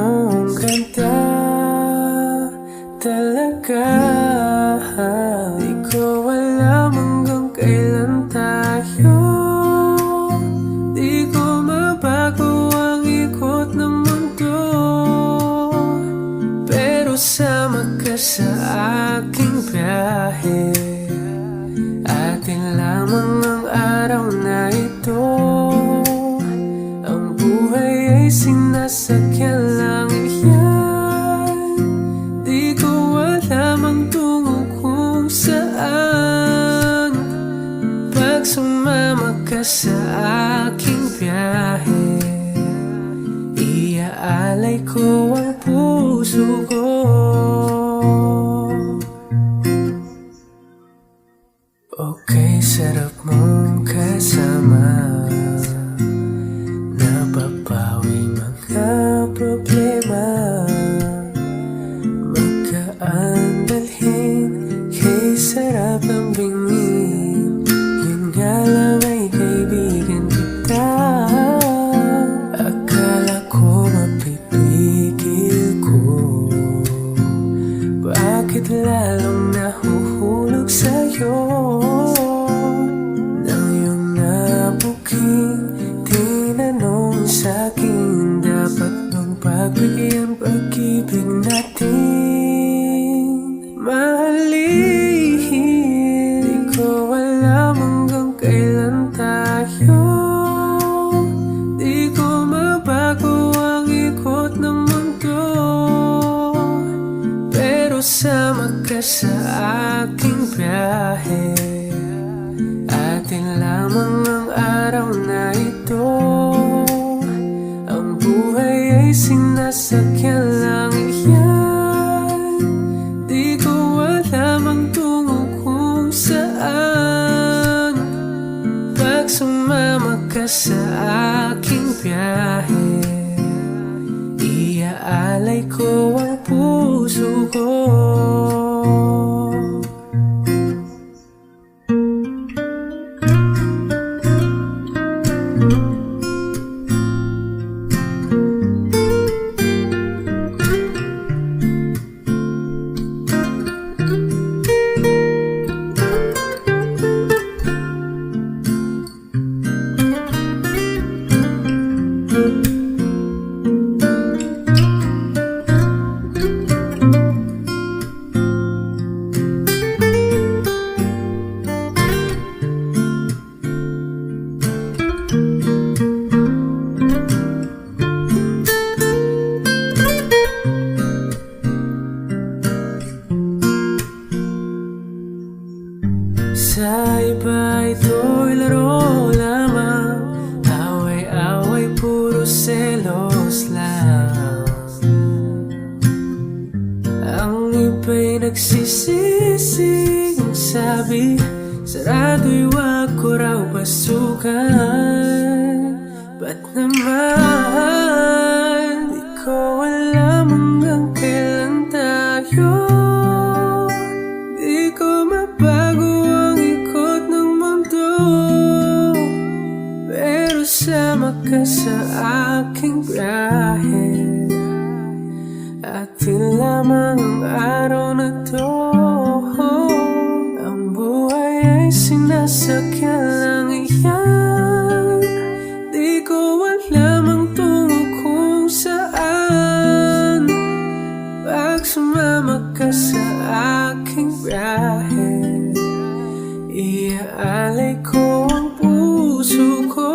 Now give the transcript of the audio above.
mong ganda talaga. Di ko alam hanggang kailan tayo. Di ko mabago ang ikot ng mundo, pero sama ka sa aking biyahe. Atin lamang ang araw na ito. Ang buhay ay sinasakyan lang yan. Di ko alam ang tungo kung saan. Pag sumama ka sa aking biyahe, iaalay ko ang puso ko. Okay, sarap mong kasama. Napapawi mga problema. Magkaan dalhin, kay sarap ang bingin. Yun nga lang ay kaibigan kita. Akala ko mapipigil ko, bakit lalong nahuhulog sa'yo? Nang iyong nabuking tinanong sa'kin, dapat bang pagbigyan pag-ibig natin? Mahalin, di ko alam hanggang kailan tayo. Di ko mabago ang ikot ng mundo, pero sama ka sa aking biyahe. Atin lamang ang araw na ito. Ang buhay ay sinasakyan lang yan. Di ko alam ang tungo kung saan. Pag sumama ka sa aking biyahe, iaalay ko ang puso ko. Sa iba ito'y laro lamang, away-away puro selos lang. Ang iba'y nagsisising sabi, sarado'y wag ko raw pasukan. Ba't naman di ko alam hanggang kailan tayo. Di ko mabago ang ikot ng mundo, pero sama ka sa aking biyahe. Atin lamang ang araw na to. Ang buhay ay sinasakyan lang yan. Di ko alam ang tungo kung saan. Pag sumama ka sa aking biyahe, iaalay ko ang puso ko.